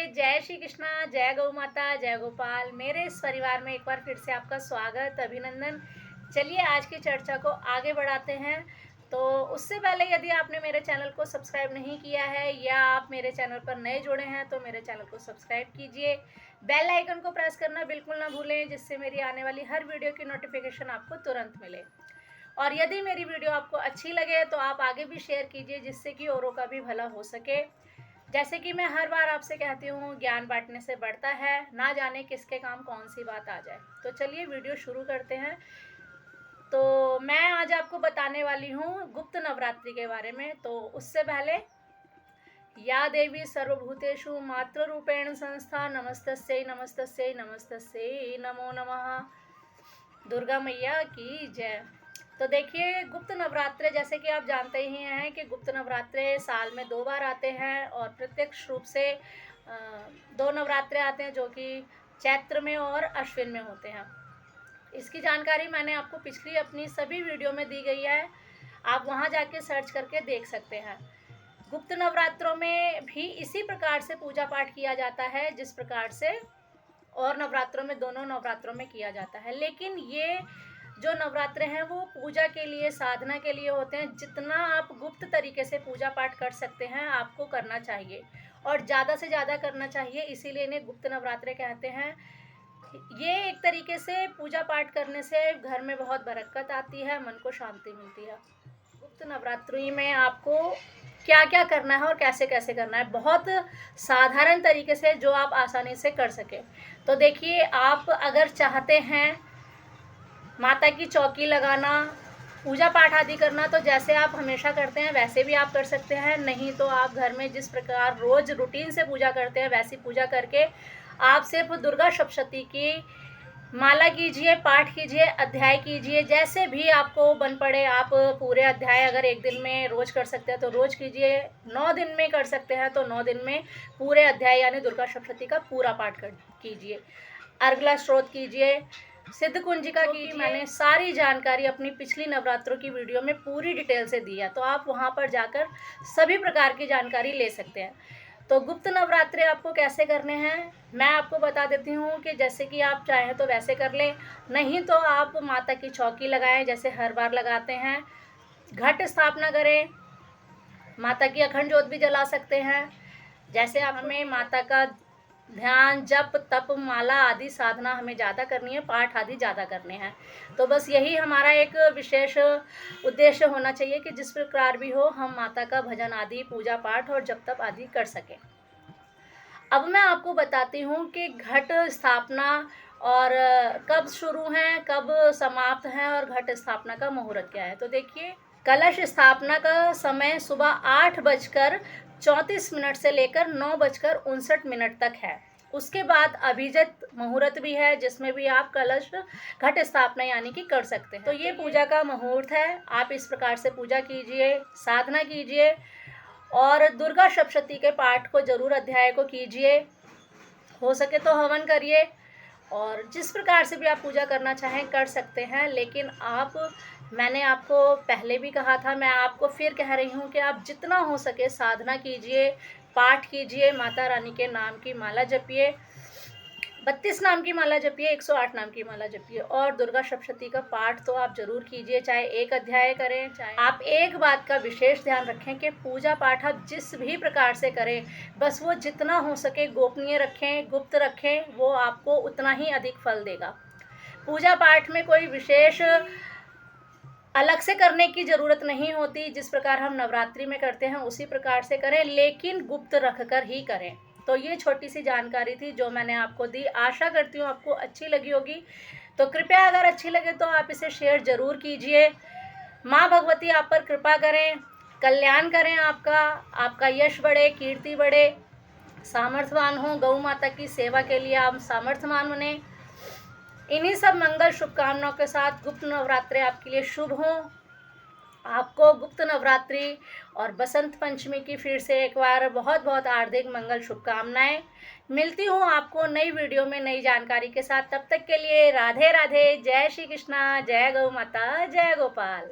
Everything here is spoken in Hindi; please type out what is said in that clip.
जय श्री कृष्णा, जय गौ माता, जय गोपाल। मेरे इस परिवार में एक बार फिर से आपका स्वागत, अभिनंदन। चलिए आज की चर्चा को आगे बढ़ाते हैं। तो उससे पहले यदि आपने मेरे चैनल को सब्सक्राइब नहीं किया है या आप मेरे चैनल पर नए जुड़े हैं तो मेरे चैनल को सब्सक्राइब कीजिए। बेल आइकन को प्रेस करना बिल्कुल ना भूलें, जिससे मेरी आने वाली हर वीडियो की नोटिफिकेशन आपको तुरंत मिले। और यदि मेरी वीडियो आपको अच्छी लगे तो आप आगे भी शेयर कीजिए, जिससे कि औरों का भी भला हो सके। जैसे कि मैं हर बार आपसे कहती हूँ, ज्ञान बांटने से बढ़ता है, ना जाने किसके काम कौन सी बात आ जाए। तो चलिए वीडियो शुरू करते हैं। तो मैं आज आपको बताने वाली हूँ गुप्त नवरात्रि के बारे में। तो उससे पहले, या देवी सर्वभूतेषु मातृरूपेण संस्था नमस्तस्यै नमस्तस्यै नमस्तस्यै नमो नमः। दुर्गा मैया की जय। तो देखिए, गुप्त नवरात्रे जैसे कि आप जानते ही हैं कि गुप्त नवरात्रे साल में 2 बार आते हैं और प्रत्यक्ष रूप से 2 नवरात्रे आते हैं, जो कि चैत्र में और अश्विन में होते हैं। इसकी जानकारी मैंने आपको पिछली अपनी सभी वीडियो में दी गई है, आप वहां जाके सर्च करके देख सकते हैं। गुप्त नवरात्रों में भी इसी प्रकार से पूजा पाठ किया जाता है जिस प्रकार से और नवरात्रों में, दोनों नवरात्रों में किया जाता है। लेकिन ये जो नवरात्रे हैं वो पूजा के लिए, साधना के लिए होते हैं। जितना आप गुप्त तरीके से पूजा पाठ कर सकते हैं आपको करना चाहिए, और ज़्यादा से ज़्यादा करना चाहिए, इसीलिए इन्हें गुप्त नवरात्रे कहते हैं। ये एक तरीके से पूजा पाठ करने से घर में बहुत बरकत आती है, मन को शांति मिलती है। गुप्त नवरात्रि में आपको क्या क्या करना है और कैसे कैसे करना है, बहुत साधारण तरीके से जो आप आसानी से कर सके। तो देखिए, आप अगर चाहते हैं माता की चौकी लगाना, पूजा पाठ आदि करना, तो जैसे आप हमेशा करते हैं वैसे भी आप कर सकते हैं। नहीं तो आप घर में जिस प्रकार रोज रूटीन से पूजा करते हैं वैसी पूजा करके आप सिर्फ दुर्गा सप्तशती की माला कीजिए, पाठ कीजिए, अध्याय कीजिए, जैसे भी आपको बन पड़े। आप पूरे अध्याय अगर एक दिन में रोज कर सकते हैं तो रोज कीजिए, 9 दिन में कर सकते हैं तो 9 दिन में पूरे अध्याय यानी दुर्गा सप्तशती का पूरा पाठ कीजिए। अर्गला स्त्रोत कीजिए, सिद्ध कुंजिका कीजिए। मैंने सारी जानकारी अपनी पिछली नवरात्रों की वीडियो में पूरी डिटेल से दी है, तो आप वहां पर जाकर सभी प्रकार की जानकारी ले सकते हैं। तो गुप्त नवरात्रे आपको कैसे करने हैं मैं आपको बता देती हूँ कि जैसे कि आप चाहें तो वैसे कर लें, नहीं तो आप माता की चौकी लगाएं जैसे हर बार लगाते हैं। घट स्थापना करें, माता की अखंड ज्योत भी जला सकते हैं। जैसे आप, हमें माता का ध्यान, जप, तप, माला आदि साधना हमें ज़्यादा करनी है, पाठ आदि ज़्यादा करने हैं। तो बस यही हमारा एक विशेष उद्देश्य होना चाहिए कि जिस प्रकार भी हो हम माता का भजन आदि, पूजा पाठ और जप तप आदि कर सकें। अब मैं आपको बताती हूँ कि घट स्थापना और कब शुरू हैं, कब समाप्त हैं, और घट स्थापना का मुहूर्त क्या है। तो देखिए, कलश स्थापना का समय सुबह 8:34 से लेकर 9:59 तक है। उसके बाद अभिजित मुहूर्त भी है, जिसमें भी आप कलश घट स्थापना यानी कि कर सकते हैं। तो ये पूजा का मुहूर्त है, आप इस प्रकार से पूजा कीजिए, साधना कीजिए, और दुर्गा सप्तशती के पाठ को जरूर, अध्याय को कीजिए, हो सके तो हवन करिए, और जिस प्रकार से भी आप पूजा करना चाहें कर सकते हैं। लेकिन मैंने आपको पहले भी कहा था, मैं आपको फिर कह रही हूँ कि आप जितना हो सके साधना कीजिए, पाठ कीजिए, माता रानी के नाम की माला जपिए, 32 नाम की माला जपिए, 108 नाम की माला जपिए, और दुर्गा सप्तशती का पाठ तो आप जरूर कीजिए, चाहे एक अध्याय करें। चाहे आप एक बात का विशेष ध्यान रखें कि पूजा पाठ आप जिस भी प्रकार से करें, बस वो जितना हो सके गोपनीय रखें, गुप्त रखें, वो आपको उतना ही अधिक फल देगा। पूजा पाठ में कोई विशेष अलग से करने की ज़रूरत नहीं होती, जिस प्रकार हम नवरात्रि में करते हैं उसी प्रकार से करें, लेकिन गुप्त रखकर ही करें। तो ये छोटी सी जानकारी थी जो मैंने आपको दी, आशा करती हूँ आपको अच्छी लगी होगी। तो कृपया अगर अच्छी लगे तो आप इसे शेयर ज़रूर कीजिए। माँ भगवती आप पर कृपा करें, कल्याण करें, आपका यश बढ़े, कीर्ति बढ़े, सामर्थ्यवान हो, गौ माता की सेवा के लिए आप सामर्थ्यवान बने। इन्हीं सब मंगल शुभकामनाओं के साथ गुप्त नवरात्रि आपके लिए शुभ हो। आपको गुप्त नवरात्रि और बसंत पंचमी की फिर से एक बार बहुत बहुत हार्दिक मंगल शुभकामनाएं। मिलती हूँ आपको नई वीडियो में नई जानकारी के साथ। तब तक के लिए राधे राधे, जय श्री कृष्णा, जय गौ माता, जय गोपाल।